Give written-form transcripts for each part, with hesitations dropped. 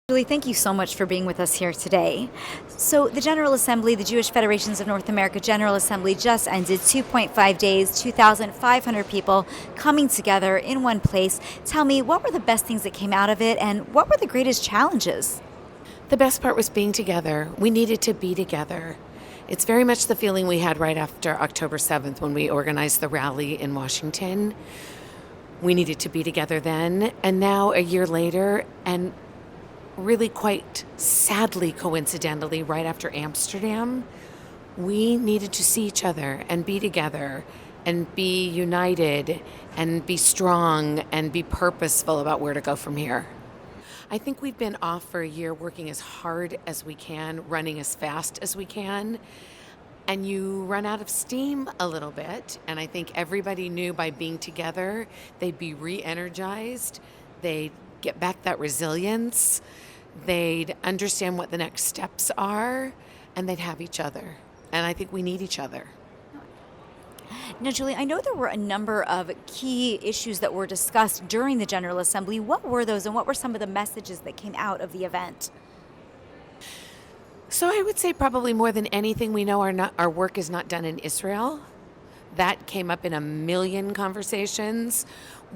Julie, thank you so much for being with us here today. So, the General Assembly, the Jewish Federations of North America General Assembly, just ended 2.5 days, 2,500 people coming together in one place. Tell me, what were the best things that came out of it, and what were the greatest challenges? The best part was being together. We needed to be together. It's very much the feeling we had right after October 7th when we organized the rally in Washington. We needed to be together then, and now a year later, and really quite sadly, coincidentally, right after Amsterdam, we needed to see each other and be together and be united and be strong and be purposeful about where to go from here. I think we've been off for a year working as hard as we can, running as fast as we can, and you run out of steam a little bit. And I think everybody knew by being together, they'd be re-energized, they'd get back that resilience, they'd understand what the next steps are, and they'd have each other. And I think we need each other. Now, Julie, I know there were a number of key issues that were discussed during the General Assembly. What were those, and what were some of the messages that came out of the event? So I would say probably more than anything, we know our work is not done in Israel. That came up in a million conversations.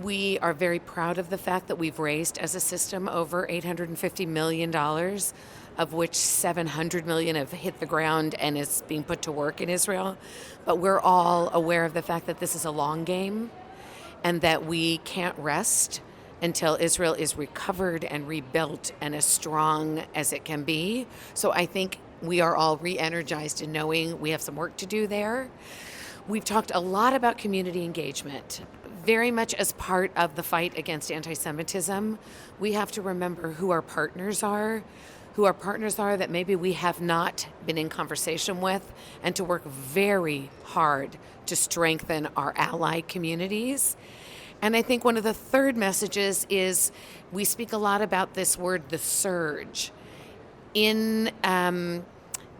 We are very proud of the fact that we've raised as a system over $850 million, of which $700 million have hit the ground and is being put to work in Israel. But we're all aware of the fact that this is a long game and that we can't rest until Israel is recovered and rebuilt and as strong as it can be. So I think we are all re-energized in knowing we have some work to do there. We've talked a lot about community engagement, very much as part of the fight against anti-Semitism. We have to remember who our partners are that maybe we have not been in conversation with, and to work very hard to strengthen our ally communities. And I think one of the third messages is we speak a lot about this word, the surge.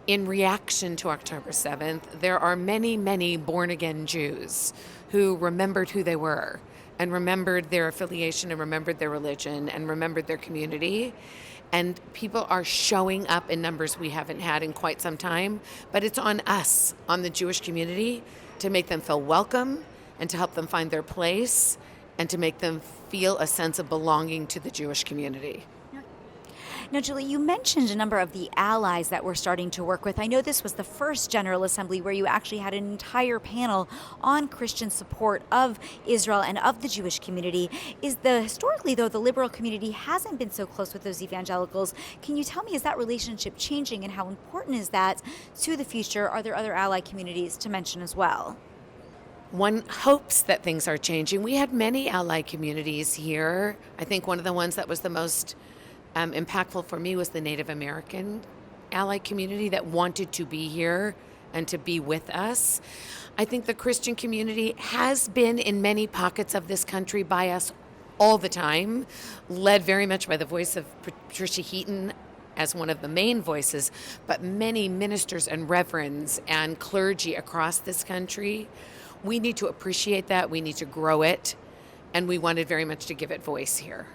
In reaction to October 7th, there are many, many born-again Jews who remembered who they were and remembered their affiliation and remembered their religion and remembered their community. And people are showing up in numbers we haven't had in quite some time. But it's on us, on the Jewish community, to make them feel welcome and to help them find their place and to make them feel a sense of belonging to the Jewish community. Now, Julie, you mentioned a number of the allies that we're starting to work with. I know this was the first General Assembly where you actually had an entire panel on Christian support of Israel and of the Jewish community. Historically, though, the liberal community hasn't been so close with those evangelicals. Can you tell me, is that relationship changing, and how important is that to the future? Are there other ally communities to mention as well? One hopes that things are changing. We had many ally communities here. I think one of the ones that was the most impactful for me was the Native American ally community that wanted to be here and to be with us. I think the Christian community has been in many pockets of this country by us all the time, led very much by the voice of Patricia Heaton as one of the main voices, but many ministers and reverends and clergy across this country. We need to appreciate that, we need to grow it, and we wanted very much to give it voice here.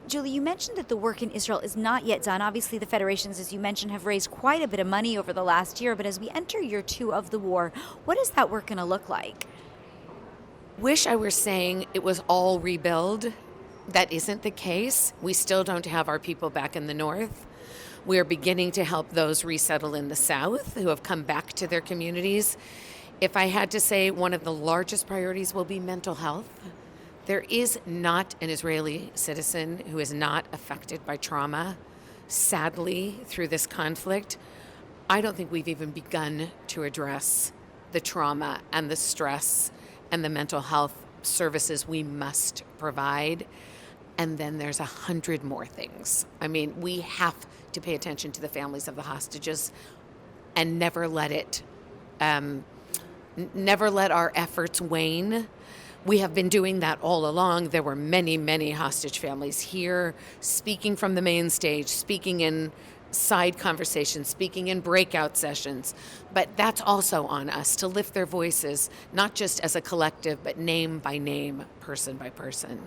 Julie, you mentioned that the work in Israel is not yet done. Obviously, the federations, as you mentioned, have raised quite a bit of money over the last year. But as we enter year 2 of the war, what is that work going to look like? Wish I were saying it was all rebuild. That isn't the case. We still don't have our people back in the north. We are beginning to help those resettle in the south who have come back to their communities. If I had to say, one of the largest priorities will be mental health. There is not an Israeli citizen who is not affected by trauma, sadly, through this conflict. I don't think we've even begun to address the trauma and the stress and the mental health services we must provide. And then there's 100 more things. I mean, we have to pay attention to the families of the hostages and never let our efforts wane. We have been doing that all along. There were many, many hostage families here, speaking from the main stage, speaking in side conversations, speaking in breakout sessions. But that's also on us to lift their voices, not just as a collective, but name by name, person by person.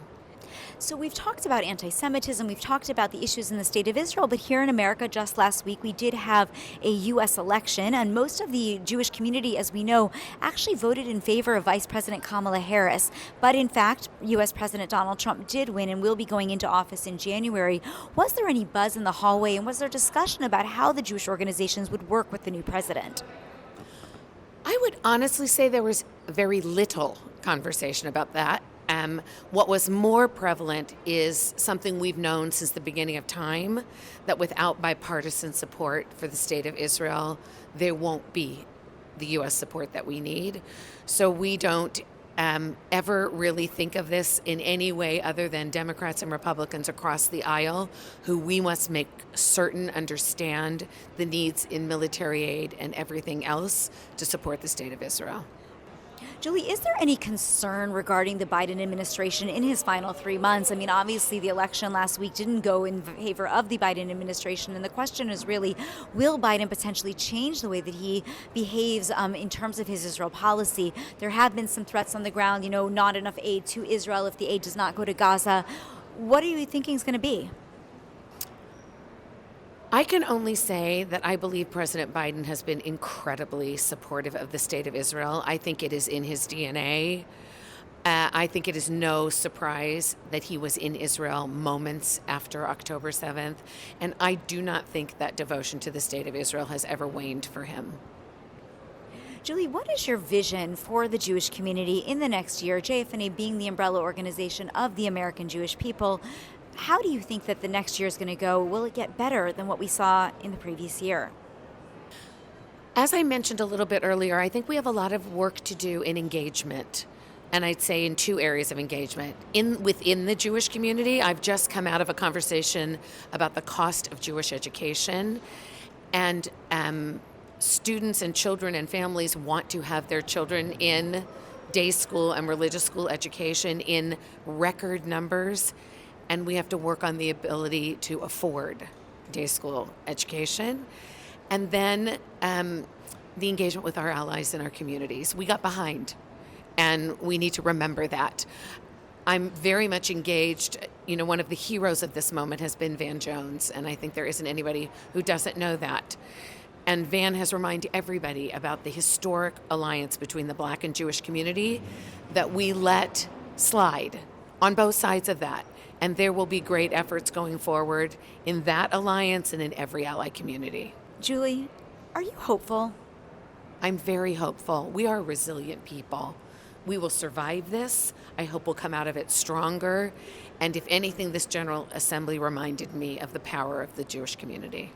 So we've talked about anti-Semitism, we've talked about the issues in the state of Israel, but here in America just last week we did have a U.S. election, and most of the Jewish community, as we know, actually voted in favor of Vice President Kamala Harris. But in fact, U.S. President Donald Trump did win and will be going into office in January. Was there any buzz in the hallway, and was there discussion about how the Jewish organizations would work with the new president? I would honestly say there was very little conversation about that. What was more prevalent is something we've known since the beginning of time, that without bipartisan support for the state of Israel, there won't be the U.S. support that we need. So we don't ever really think of this in any way other than Democrats and Republicans across the aisle, who we must make certain understand the needs in military aid and everything else to support the state of Israel. Julie, is there any concern regarding the Biden administration in his final 3 months? I mean, obviously the election last week didn't go in favor of the Biden administration, and the question is really, will Biden potentially change the way that he behaves in terms of his Israel policy? There have been some threats on the ground, not enough aid to Israel if the aid does not go to Gaza. What are you thinking is going to be? I can only say that I believe President Biden has been incredibly supportive of the state of Israel. I think it is in his DNA. I think it is no surprise that he was in Israel moments after October 7th, and I do not think that devotion to the state of Israel has ever waned for him. Julie, what is your vision for the Jewish community in the next year, JFNA being the umbrella organization of the American Jewish people? How do you think that the next year is going to go? Will it get better than what we saw in the previous year? As I mentioned a little bit earlier, I think we have a lot of work to do in engagement. And I'd say in two areas of engagement. Within the Jewish community, I've just come out of a conversation about the cost of Jewish education. And students and children and families want to have their children in day school and religious school education in record numbers. And we have to work on the ability to afford day school education. And then the engagement with our allies in our communities. We got behind, and we need to remember that. I'm very much engaged. One of the heroes of this moment has been Van Jones, and I think there isn't anybody who doesn't know that. And Van has reminded everybody about the historic alliance between the Black and Jewish community that we let slide on both sides of that. And there will be great efforts going forward in that alliance and in every ally community. Julie, are you hopeful? I'm very hopeful. We are a resilient people. We will survive this. I hope we'll come out of it stronger. And if anything, this General Assembly reminded me of the power of the Jewish community.